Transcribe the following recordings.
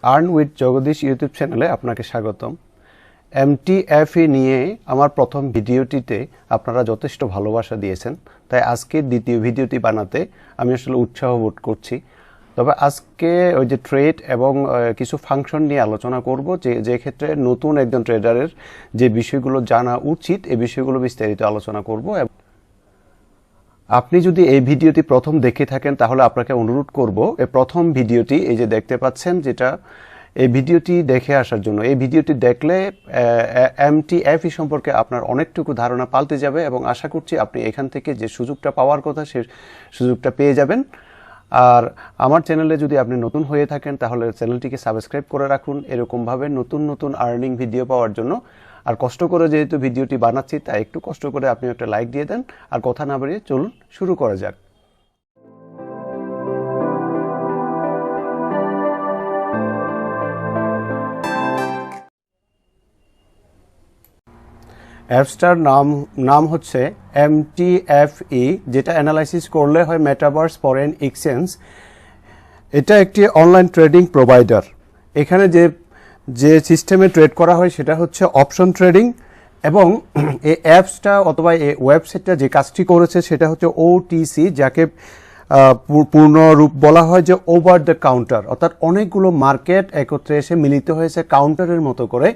Earn with Jagadish YouTube চ্যানেলে আপনাকে স্বাগতম। MTFE নিয়ে আমার প্রথম ভিডিওটিতে আপনারা যথেষ্ট ভালোবাসা দিয়েছেন, তাই আজকে দ্বিতীয় ভিডিওটি বানাতে আমি আসলে উৎসাহ বোধ করছি। তবে আজকে ওই যে ট্রেড এবং কিছু ফাংশন নিয়ে আলোচনা করব, যে ক্ষেত্রে নতুন একজন ট্রেডারের যে বিষয়গুলো জানা উচিত এই বিষয়গুলো বিস্তারিত আলোচনা করব। আপনি যদি এই ভিডিওটি প্রথম দেখে থাকেন তাহলে আপনাকে অনুরোধ করব এই প্রথম ভিডিওটি এই যে দেখতে পাচ্ছেন, যেটা এই ভিডিওটি দেখে আসার জন্য। এই ভিডিওটি দেখলে MTFE সম্পর্কে আপনার অনেকটুকু ধারণা পাল্টে যাবে এবং আশা করছি আপনি এখান থেকে যে সুযোগটা পাওয়ার কথা সে সুযোগটা পেয়ে যাবেন। আর আমার চ্যানেলে যদি আপনি নতুন হয়ে থাকেন তাহলে চ্যানেলটিকে সাবস্ক্রাইব করে রাখুন এরকমভাবে নতুন নতুন আর্নিং ভিডিও পাওয়ার জন্য। আর কষ্ট করে যেহেতু ভিডিওটি বানাচ্ছি তাই একটু কষ্ট করে আপনি একটা লাইক দিয়ে দেন। আর কথা না বাড়িয়ে চলুন শুরু করা যাক। অ্যাপসটার নাম হচ্ছে MTFE, যেটা অ্যানালাইসিস করলে হয় মেটাভার্স ফরেন এক্সচেঞ্জ। এটা একটি অনলাইন ট্রেডিং প্রোভাইডার। এখানে যে সিস্টেমে ট্রেড করা হয় সেটা হচ্ছে অপশন ট্রেডিং, এবং এই অ্যাপসটা অথবা এই ওয়েবসাইটটা যে কাজটি করেছে সেটা হচ্ছে OTC, যাকে পূর্ণ রূপ বলা হয় যে ওভার দ্য কাউন্টার, অর্থাৎ অনেকগুলো মার্কেট একত্রে এসে মিলিত হয়েছে কাউন্টারের মতো করে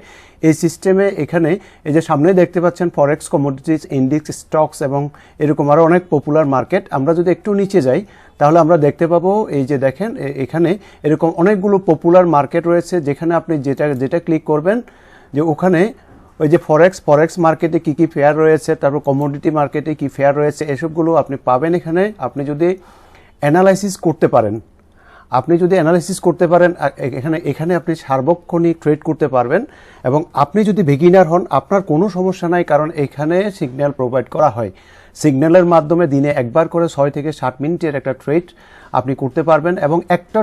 এই সিস্টেমে। এখানে এই যে সামনে দেখতে পাচ্ছেন ফরেক্স, কমোডিটিস, ইন্ডেক্স, স্টকস এবং এরকম আরও অনেক পপুলার মার্কেট। আমরা যদি একটু নিচে যাই তাহলে আমরা দেখতে পাবো এই যে দেখেন এখানে এরকম অনেকগুলো পপুলার মার্কেট রয়েছে, যেখানে আপনি যেটা ক্লিক করবেন যে ওখানে ওই যে ফরেক্স মার্কেটে কী কী ফেয়ার রয়েছে, তারপর কমোডিটি মার্কেটে কী ফেয়ার রয়েছে, এসবগুলো আপনি পাবেন এখানে। আপনি যদি অ্যানালাইসিস করতে পারেন এখানে আপনি সার্বক্ষণিক ট্রেড করতে পারবেন। এবং আপনি যদি বিগিনার হন আপনার কোনো সমস্যা নাই, কারণ এখানে সিগন্যাল প্রোভাইড করা হয়। সিগন্যালের মাধ্যমে দিনে একবার করে 6 থেকে 7 মিনিটের একটা ট্রেড আপনি করতে পারবেন। এবং একটা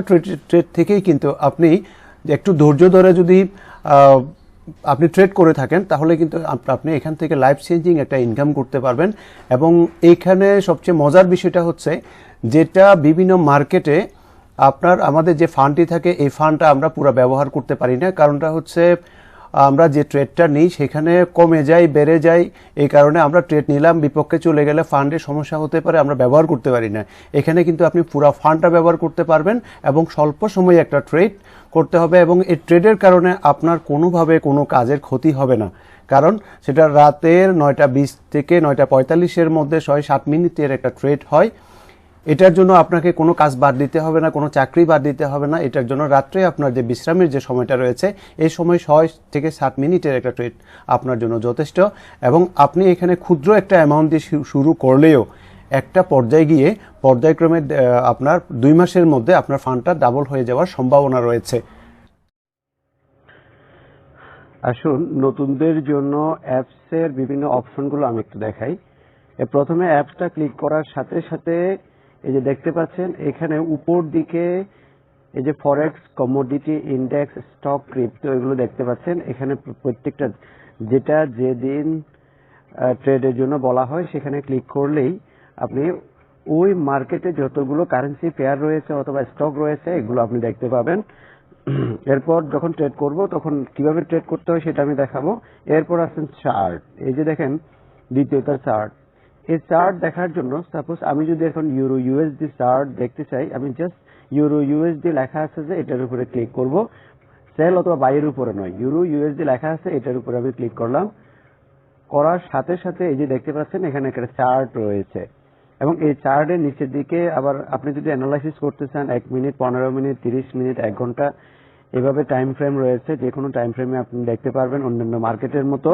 ট্রেড থেকেই কিন্তু আপনি একটু ধৈর্য ধরে যদি আপনি ট্রেড করে থাকেন তাহলে কিন্তু আপনি এখান থেকে লাইফ চেঞ্জিং একটা ইনকাম করতে পারবেন। এবং এইখানে সবচেয়ে মজার বিষয়টা হচ্ছে যেটা বিভিন্ন মার্কেটে আমাদের যে ফান্ডটি থাকে এই ফান্ডটা আমরা পুরো ব্যবহার করতে পারি না। কারণটা হচ্ছে আমরা যে ট্রেডটা নিই সেখানে কমে যায়, বেড়ে যায়, এই কারণে আমরা ট্রেড নিলাম, বিপক্ষে চলে গেলে ফান্ডের সমস্যা হতে পারে, আমরা ব্যবহার করতে পারি না। এখানে কিন্তু আপনি পুরো ফান্ডটা ব্যবহার করতে পারবেন এবং স্বল্প সময়ে একটা ট্রেড করতে হবে। এবং এই ট্রেডের কারণে আপনার কোনোভাবে কোনো কাজের ক্ষতি হবে না, কারণ সেটা রাতের 9:20 থেকে 9:45 মধ্যে 6-7 মিনিটের একটা ট্রেড হয়। এটার জন্য আপনাকে কোনো কাজ বাদ দিতে হবে না, কোনো চাকরি বাদ দিতে হবে না। এটার জন্য রাত্রে আপনার যে বিশ্রামের যে সময়টা রয়েছে এই সময় 6 থেকে 7 মিনিটের একটা ট্রেড আপনার জন্য যথেষ্ট। এবং আপনি এখানে ক্ষুদ্র একটা অ্যামাউন্ট দিয়ে শুরু করলেও একটা পর্যায়ে গিয়ে পর্যায়ক্রমে আপনার 2 মাসের মধ্যে আপনার ফান্ডটা ডাবল হয়ে যাওয়ার সম্ভাবনা রয়েছে। আসুন নতুনদের জন্য অ্যাপসের বিভিন্ন অপশনগুলো আমি একটু দেখাই। প্রথমে অ্যাপসটা ক্লিক করার সাথে সাথে এই যে দেখতে পাচ্ছেন এখানে উপর দিকে এই যে ফরেক্স, কমোডিটি, ইন্ডেক্স, স্টক, ক্রিপ্টো এগুলো দেখতে পাচ্ছেন। এখানে প্রত্যেকটা যেটা যেদিন ট্রেডের জন্য বলা হয় সেখানে ক্লিক করলেই আপনি ওই মার্কেটে যতগুলো কারেন্সি পেয়ার রয়েছে অথবা স্টক রয়েছে এগুলো আপনি দেখতে পাবেন। এরপর যখন ট্রেড করব তখন কিভাবে ট্রেড করতে হয় সেটা আমি দেখাবো। এরপর আসেন চার্ট। এই যে দেখেন দ্বিতীয়টা চার্ট। এই চার্ট দেখার জন্য সাপোজ আমি যদি এখন ইউরো ইউএসডি চার্ট দেখতে চাই, আমি জাস্ট ইউরো ইউএসডি লেখা আছে যে এটার উপরে ক্লিক করব। সেল অথবা বাইয়ের উপরে নয়, ইউরো ইউএসডি লেখা আছে এটার উপরে আমি ক্লিক করলাম। করার সাথে সাথে এই যে দেখতে পাচ্ছেন এখানে একটা চার্ট রয়েছে, এবং এই চার্টের নিচের দিকে আবার আপনি যদি অ্যানালাইসিস করতে চান 1 মিনিট, 15 মিনিট, 30 মিনিট, 1 ঘন্টা এভাবে টাইম ফ্রেম রয়েছে। যে কোনো টাইম ফ্রেমে আপনি দেখতে পারবেন অন্যান্য মার্কেটের মতো।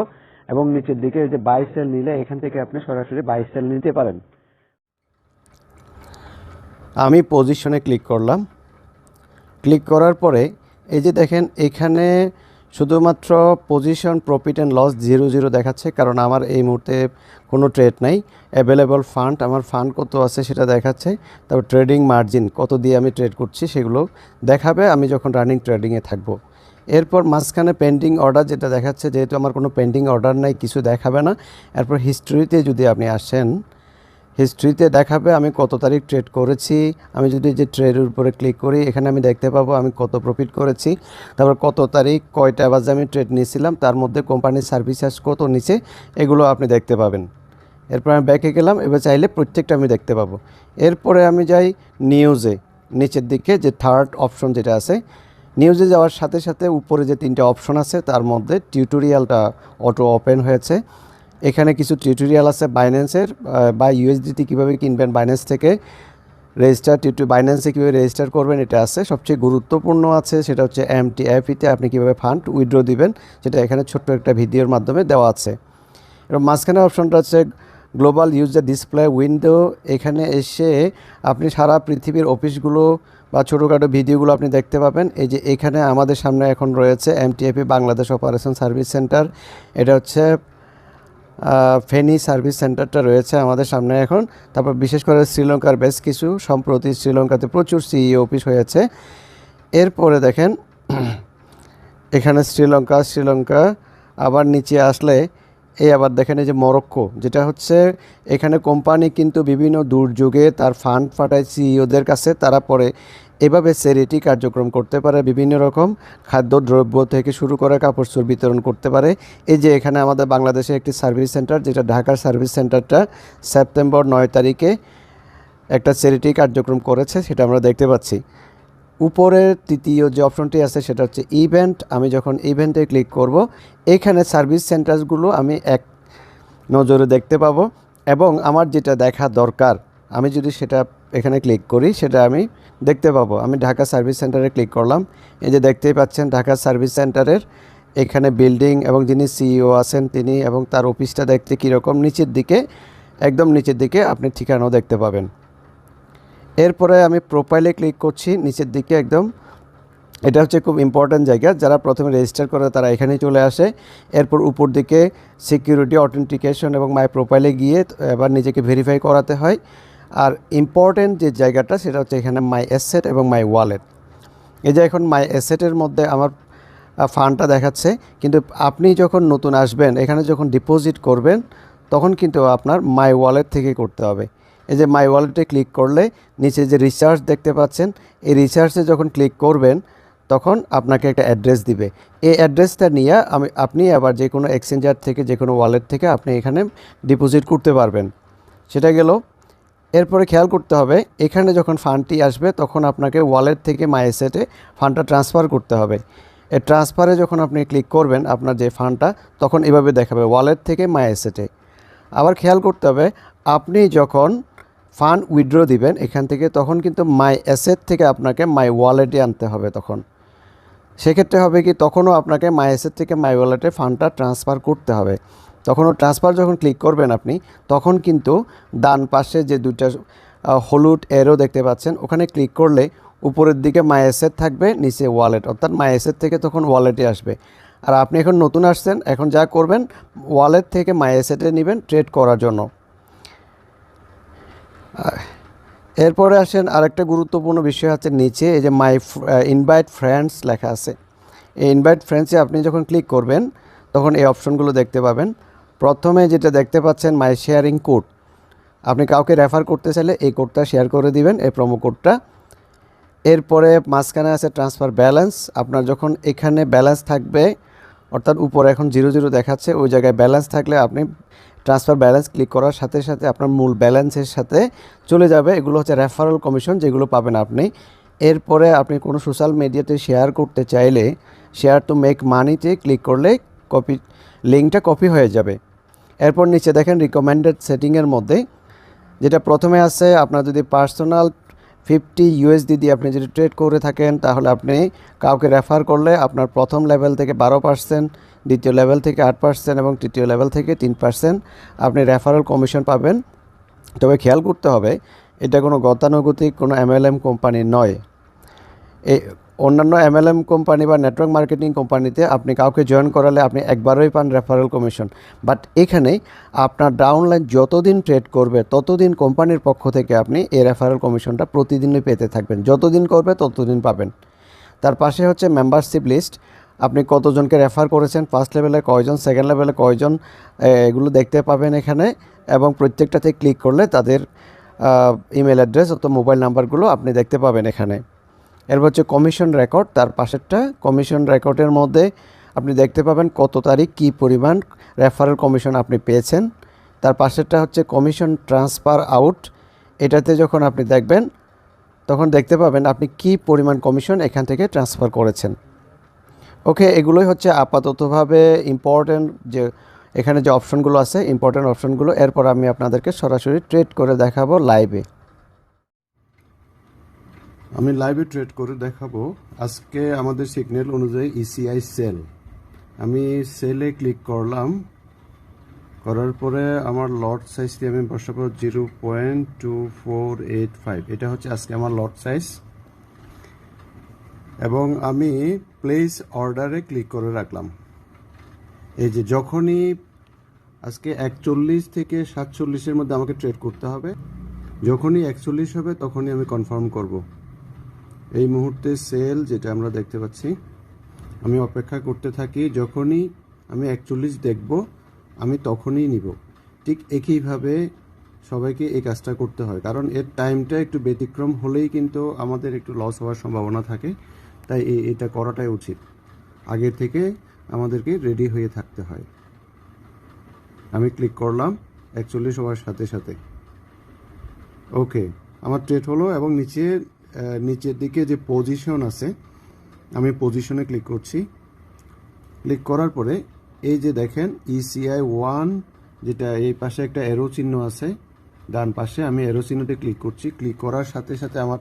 এবং নিচের দিকে যে বাই সেল নিলে এখান থেকে আপনি সরাসরি বাই সেল নিতে পারেন। আমি পজিশনে ক্লিক করলাম। ক্লিক করার পরে এই যে দেখেন এখানে শুধুমাত্র পজিশন প্রফিট অ্যান্ড লস 0 দেখাচ্ছে, কারণ আমার এই মুহূর্তে কোনো ট্রেড নাই। অ্যাভেলেবল ফান্ড, আমার ফান্ড কত আছে সেটা দেখাচ্ছে। তারপর ট্রেডিং মার্জিন কত দিয়ে আমি ট্রেড করছি সেগুলো দেখাবে আমি যখন রানিং ট্রেডিংয়ে থাকবো। এরপর মাঝখানে পেন্ডিং অর্ডার যেটা দেখাচ্ছে, যেহেতু আমার কোনো পেন্ডিং অর্ডার নাই কিছু দেখাবে না। এরপর হিস্ট্রিতে যদি আপনি আসেন, হিস্ট্রিতে দেখাবে আমি কত তারিখ ট্রেড করেছি। আমি যদি যে ট্রেডের উপরে ক্লিক করি এখানে আমি দেখতে পাবো আমি কত প্রফিট করেছি, তারপর কত তারিখ কয়টা বাজে আমি ট্রেড নিয়েছিলাম, তার মধ্যে কোম্পানির সার্ভিস চার্জ কত নিচে, এগুলো আপনি দেখতে পাবেন। এরপর আমি ব্যাকে গেলাম, এবার চাইলে প্রত্যেকটা আমি দেখতে পাবো। এরপরে আমি যাই নিউজে, নিচের দিকে যে থার্ড অপশন যেটা আছে, নিউজে যাওয়ার সাথে সাথে উপরে যে 3টে অপশন আছে তার মধ্যে টিউটোরিয়ালটা অটো ওপেন হয়েছে। এখানে কিছু টিউটোরিয়াল আছে বাইন্যান্সের বা ইউএসডিটি কীভাবে কিনবেন বাইন্যান্স থেকে, বাইন্যান্সে কীভাবে রেজিস্টার করবেন এটা আছে। সবচেয়ে গুরুত্বপূর্ণ আছে সেটা হচ্ছে MTFE-তে আপনি কীভাবে ফান্ড উইথড্র দিবেন, সেটা এখানে ছোট্ট একটা ভিডিওর মাধ্যমে দেওয়া আছে। এবং মাঝখানে অপশনটা হচ্ছে গ্লোবাল ইউজার ডিসপ্লে উইন্ডো। এখানে এসে আপনি সারা পৃথিবীর অফিসগুলো বা ছোটোখাটো ভিডিওগুলো আপনি দেখতে পাবেন। এই যে এখানে আমাদের সামনে এখন রয়েছে MTFE Bangladesh operation service centre, এটা হচ্ছে ফেনী সার্ভিস সেন্টারটা রয়েছে আমাদের সামনে এখন। তারপর বিশেষ করে শ্রীলঙ্কার বেশ কিছু, সম্প্রতি শ্রীলঙ্কাতে প্রচুর সিইও অফিস হয়েছে। এরপরে দেখেন এখানে শ্রীলঙ্কা আবার নিচে আসলে এই আবার দেখেন এই যে মরক্কো, যেটা হচ্ছে এখানে কোম্পানি কিন্তু বিভিন্ন দুর্যোগে তার ফান্ড পাঠায় সিইওদের কাছে, তারা পরে এভাবে চ্যারিটি কার্যক্রম করতে পারে, বিভিন্ন রকম খাদ্যদ্রব্য থেকে শুরু করে কাপড় চোপড় বিতরণ করতে পারে। এই যে এখানে আমাদের বাংলাদেশে একটি সার্ভিস সেন্টার, যেটা ঢাকার সার্ভিস সেন্টারটা সেপ্টেম্বর 9 তারিখে একটা চ্যারিটি কার্যক্রম করেছে, সেটা আমরা দেখতে পাচ্ছি। উপরের তৃতীয় যে অপশনটি আছে সেটা হচ্ছে ইভেন্ট। আমি যখন ইভেন্টে ক্লিক করব এখানে সার্ভিস সেন্টারসগুলো আমি এক নজরে দেখতে পাবো, এবং আমার যেটা দেখা দরকার আমি যদি সেটা এখানে ক্লিক করি সেটা আমি দেখতে পাবো। আমি ঢাকা সার্ভিস সেন্টারে ক্লিক করলাম, এই যে দেখতেই পাচ্ছেন ঢাকা সার্ভিস সেন্টারের এখানে বিল্ডিং এবং যিনি সিইও আছেন তিনি এবং তার অফিসটা দেখতে কীরকম, নিচের দিকে একদম নিচের দিকে আপনি ঠিকানাও দেখতে পাবেন। এরপরে আমি প্রোফাইলে ক্লিক করছি নিচের দিকে একদম, এটা হচ্ছে খুব ইম্পর্ট্যান্ট জায়গা, যারা প্রথমে রেজিস্টার করে তারা এখানেই চলে আসে। এরপর উপর দিকে সিকিউরিটি অথেন্টিকেশন এবং মাই প্রোফাইলে গিয়ে এবার নিজেকে ভেরিফাই করাতে হয়। আর ইম্পর্ট্যান্ট যে জায়গাটা সেটা হচ্ছে এখানে মাই অ্যাসেট এবং মাই ওয়ালেট। এই যে এখন মাই অ্যাসেটের মধ্যে আমার ফান্ডটা দেখাচ্ছে, কিন্তু আপনি যখন নতুন আসবেন এখানে যখন ডিপোজিট করবেন তখন কিন্তু আপনার মাই ওয়ালেট থেকে করতে হবে। এই যে মাই ওয়ালেটে ক্লিক করলে নিচে যে রিচার্জ দেখতে পাচ্ছেন, এই রিচার্জে যখন ক্লিক করবেন তখন আপনাকে একটা অ্যাড্রেস দিবে। এই অ্যাড্রেসটা নিয়ে আপনি আবার যে কোনো এক্সচেঞ্জার থেকে যে কোনো ওয়ালেট থেকে আপনি এখানে ডিপোজিট করতে পারবেন। সেটা গেল। এরপরে খেয়াল করতে হবে এখানে যখন ফান্ডটি আসবে তখন আপনাকে ওয়ালেট থেকে মাই অ্যাসেটে ফান্ডটা ট্রান্সফার করতে হবে। এই ট্রান্সফারে যখন আপনি ক্লিক করবেন আপনার যে ফান্ডটা তখন এভাবে দেখাবে ওয়ালেট থেকে মাই অ্যাসেটে। আবার খেয়াল করতে হবে আপনি যখন ফান্ড উইথড্র দিবেন এখান থেকে তখন কিন্তু মাই অ্যাসেট থেকে আপনাকে মাই ওয়ালেটে আনতে হবে। তখন সেক্ষেত্রে হবে কি তখনও আপনাকে মাই অ্যাসেট থেকে মাই ওয়ালেটে ফান্ডটা ট্রান্সফার করতে হবে। তখনও ট্রান্সফার যখন ক্লিক করবেন আপনি তখন কিন্তু ডান পাশে যে দুইটা হলুদ এরো দেখতে পাচ্ছেন ওখানে ক্লিক করলে উপরের দিকে মাই অ্যাসেট থাকবে, নিচে ওয়ালেট, অর্থাৎ মাই অ্যাসেট থেকে তখন ওয়ালেটে আসবে। আর আপনি এখন নতুন আসছেন, এখন যা করবেন ওয়ালেট থেকে মাই অ্যাসেটে নেবেন ট্রেড করার জন্য। এরপরে আসেন আরেকটা গুরুত্বপূর্ণ বিষয় হচ্ছে নিচে এই যে মাই ইনভাইট ফ্রেন্ডস লেখা আছে। এই ইনভাইট ফ্রেন্ডসে আপনি যখন ক্লিক করবেন তখন এই অপশনগুলো দেখতে পাবেন। প্রথমে যেটা দেখতে পাচ্ছেন মাই শেয়ারিং কোড, আপনি কাউকে রেফার করতে চাইলে এই কোডটা শেয়ার করে দিবেন, এই প্রোমো কোডটা। এরপরে মাঝখানে আছে ট্রান্সফার ব্যালেন্স, আপনার যখন এখানে ব্যালেন্স থাকবে অর্থাৎ উপরে এখন 00 দেখাচ্ছে ওই জায়গায় ব্যালেন্স থাকলে আপনি ট্রান্সফার ব্যালেন্স ক্লিক করার সাথে সাথে আপনার মূল ব্যালেন্সের সাথে চলে যাবে। এগুলো হচ্ছে রেফারেল কমিশন যেগুলো পাবেন আপনি। এরপরে আপনি কোনো সোশ্যাল মিডিয়াতে শেয়ার করতে চাইলে শেয়ার টু মেক মানিতে ক্লিক করলে লিঙ্কটা কপি হয়ে যাবে। এরপর নিচে দেখেন রিকমেন্ডেড সেটিংয়ের মধ্যে যেটা প্রথমে আছে আপনার যদি পার্সোনাল 50 USD দিয়ে আপনি যদি ট্রেড করে থাকেন তাহলে আপনি কাউকে রেফার করলে আপনার প্রথম লেভেল থেকে 12%, দ্বিতীয় লেভেল থেকে 8% এবং তৃতীয় লেভেল থেকে 3% আপনি রেফারেল কমিশন পাবেন। তবে খেয়াল করতে হবে এটা কোনো গতানুগতিক কোনো MLM কোম্পানি নয়। এই অন্যান্য MLM কোম্পানি বা নেটওয়ার্ক মার্কেটিং কোম্পানিতে আপনি কাউকে জয়েন করালে আপনি একবারই পান রেফারেল কমিশন, বাট এখানে আপনার ডাউনলাইন যতদিন ট্রেড করবে ততদিন কোম্পানির পক্ষ থেকে আপনি এই রেফারেল কমিশনটা প্রতিদিনই পেতে থাকবেন, যতদিন করবে ততদিন পাবেন। তার পাশে হচ্ছে মেম্বারশিপ লিস্ট, আপনি কতজনকে রেফার করেছেন, ফার্স্ট লেভেলে কয়জন, সেকেন্ড লেভেলে কয়জন, এগুলো দেখতে পাবেন এখানে। এবং প্রত্যেকটাতে ক্লিক করলে তাদের ইমেল অ্যাড্রেস অথবা মোবাইল নাম্বারগুলো আপনি দেখতে পাবেন এখানে। এরপর হচ্ছে কমিশন রেকর্ড, তার পাশেরটা কমিশন রেকর্ডের মধ্যে আপনি দেখতে পাবেন কত তারিখ কী পরিমাণ রেফারেল কমিশন আপনি পেয়েছেন। তার পাশেরটা হচ্ছে কমিশন ট্রান্সফার আউট, এটাতে যখন আপনি দেখবেন তখন দেখতে পাবেন আপনি কী পরিমাণ কমিশন এখান থেকে ট্রান্সফার করেছেন। ওকে, এগুলোই হচ্ছে আপাততভাবে ইম্পর্ট্যান্ট যে এখানে যে অপশনগুলো আছে, ইম্পর্ট্যান্ট অপশনগুলো। এরপর আমি আপনাদেরকে সরাসরি ট্রেড করে দেখাবো লাইভে। আমি লাইভে ট্রেড করে দেখাবো। আজকে আমাদের সিগন্যাল অনুযায়ী ইসিআই সেল, আমি সেলে ক্লিক করলাম, করার পরে আমার লট সাইজটি আমি বসাবো 0.2485, এটা হচ্ছে আজকে আমার লট সাইজ। এবং আমি প্লেস অর্ডারে ক্লিক করে রাখলাম। এই যে যখনই আজকে 41 থেকে 47-এর মধ্যে আমাকে ট্রেড করতে হবে, যখনই 41 হবে তখনই আমি কনফার্ম করব। এই মুহূর্তে সেল যেটা আমরা দেখতে পাচ্ছি, আমি অপেক্ষা করতে থাকি, যখনই আমি 41 দেখব আমি তখনই নিব। ঠিক একইভাবে সবাইকে এই কাজটা করতে হয়, কারণ এর টাইমটা একটু ব্যতিক্রম হলেই কিন্তু আমাদের একটু লস হওয়ার সম্ভাবনা থাকে। তাই এটা করাটাই উচিত, আগে থেকে আমাদেরকে রেডি হয়ে থাকতে হয়। আমি ক্লিক করলাম 41 হওয়ার সাথে সাথে। ওকে, আমার ট্রেড হলো। এবং নিচের দিকে যে পজিশন আছে, আমি পজিশনে ক্লিক করছি। ক্লিক করার পরে এই যে দেখেন ইসিআই 1, যেটা এই পাশে একটা অ্যারো চিহ্ন আছে ডান পাশে, আমি অ্যারো চিহ্নতে ক্লিক করছি। ক্লিক করার সাথে সাথে আমার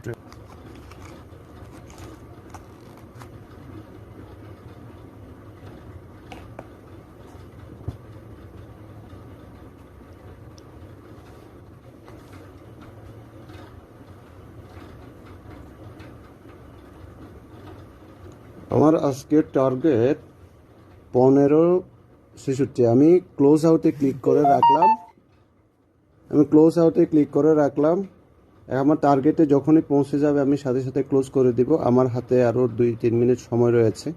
আজকের টার্গেট 15.66। আমি ক্লোজ আউটে ক্লিক করে রাখলাম। আমার টার্গেটে যখনই পৌঁছে যাবে আমি সাথে সাথে ক্লোজ করে দিব। আমার হাতে আরও 2-3 মিনিট সময় রয়েছে।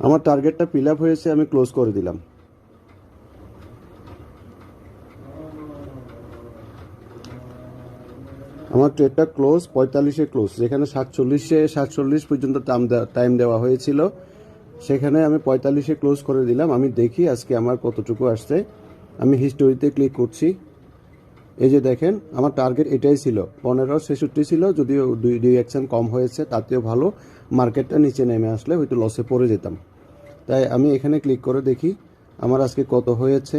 আমার টার্গেটটা ফিল আপ হয়েছে, আমি ক্লোজ করে দিলাম। আমার ট্রেডটা ক্লোজ 45-এ ক্লোজ, যেখানে 47 পর্যন্ত টাইম দেওয়া হয়েছিল, সেখানে আমি 45-এ ক্লোজ করে দিলাম। আমি দেখি আজকে আমার কতটুকু আসছে। আমি হিস্টোরিতে ক্লিক করছি। এই যে দেখেন আমার টার্গেট এটাই ছিল, 15.66 ছিল, যদিও 2 কম হয়েছে, তাতেও ভালো। মার্কেটটা নিচে নেমে আসলে হয়তো লসে পড়ে যেতাম। তাই আমি এখানে ক্লিক করে দেখি আমার আজকে কত হয়েছে।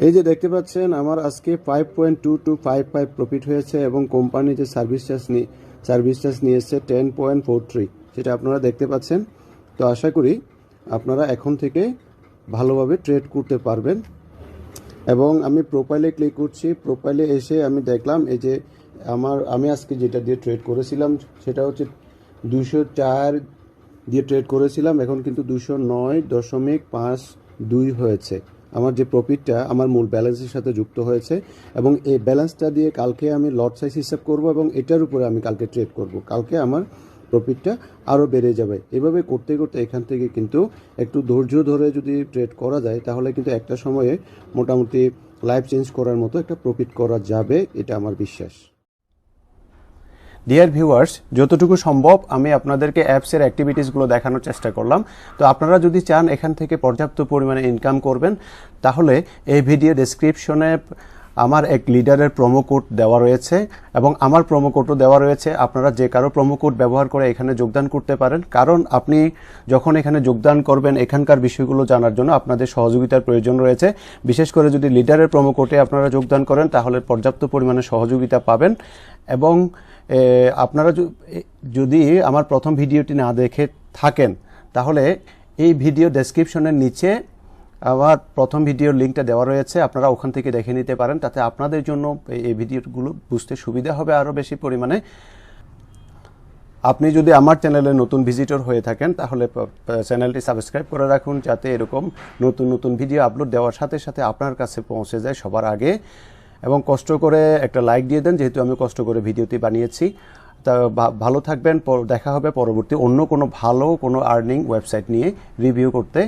এই যে দেখতে পাচ্ছেন আমার আজকে 5.2255 প্রফিট হয়েছে, এবং কোম্পানি যে সার্ভিস চার্জ নিয়েছে 10.43, সেটা আপনারা দেখতে পাচ্ছেন। তো আশা করি আপনারা এখন থেকে ভালোভাবে ট্রেড করতে পারবেন। এবং আমি প্রোফাইলে ক্লিক করছি। প্রোফাইলে এসে আমি দেখলাম এই যে আমি আজকে যেটা দিয়ে ট্রেড করেছিলাম সেটা হচ্ছে 204 দিয়ে ট্রেড করেছিলাম, এখন কিন্তু 209.52 হয়েছে। আমার যে প্রফিটটা আমার মূল ব্যালেন্সের সাথে যুক্ত হয়েছে, এবং এই ব্যালেন্সটা দিয়ে কালকে আমি লট সাইজ হিসাব করব, এবং এটার উপরে আমি কালকে ট্রেড করব। কালকে আমার প্রফিটটা আরও বেড়ে যাবে। এভাবে করতে করতে এখান থেকে কিন্তু একটু ধৈর্য ধরে যদি ট্রেড করা যায়, তাহলে কিন্তু একটা সময়ে মোটামুটি লাইফ চেঞ্জ করার মতো একটা প্রফিট করা যাবে, এটা আমার বিশ্বাস। ডিয়ার ভিউয়ার্স, যতটুকু সম্ভব আমি আপনাদেরকে অ্যাপসের অ্যাক্টিভিটিসগুলো দেখানোর চেষ্টা করলাম। তো আপনারা যদি চান এখান থেকে পর্যাপ্ত পরিমাণে ইনকাম করবেন, তাহলে এই ভিডিও ডেসক্রিপশনে আমার এক লিডারের প্রোমো কোড দেওয়া রয়েছে, এবং আমার প্রোমো কোডও দেওয়া রয়েছে। আপনারা যে কারো প্রোমো কোড ব্যবহার করে এখানে যোগদান করতে পারেন, কারণ আপনি যখন এখানে যোগদান করবেন এখানকার বিষয়গুলো জানার জন্য আপনাদের সহযোগিতার প্রয়োজন রয়েছে। বিশেষ করে যদি লিডারের প্রোমো কোডে আপনারা যোগদান করেন তাহলে পর্যাপ্ত পরিমাণে সহযোগিতা পাবেন। এবং আপনারা যদি আমার প্রথম ভিডিওটি না দেখে থাকেন, তাহলে এই ভিডিও ডেসক্রিপশনের নিচে আমার প্রথম ভিডিওর লিঙ্কটা দেওয়া রয়েছে, আপনারা ওখান থেকে দেখে নিতে পারেন। তাতে আপনাদের জন্য এই ভিডিওগুলো বুঝতে সুবিধা হবে আরও বেশি পরিমাণে। আপনি যদি আমার চ্যানেলে নতুন ভিজিটর হয়ে থাকেন তাহলে চ্যানেলটি সাবস্ক্রাইব করে রাখুন, যাতে এরকম নতুন নতুন ভিডিও আপলোড দেওয়ার সাথে সাথে আপনার কাছে পৌঁছে যায় সবার আগে। এবং কষ্ট করে একটা লাইক দিয়ে দেন, যেহেতু আমি কষ্ট করে ভিডিওটি বানিয়েছি। তা ভালো থাকবেন, দেখা হবে পরবর্তী অন্য কোনো ভালো কোনো আর্নিং ওয়েবসাইট নিয়ে রিভিউ করতে।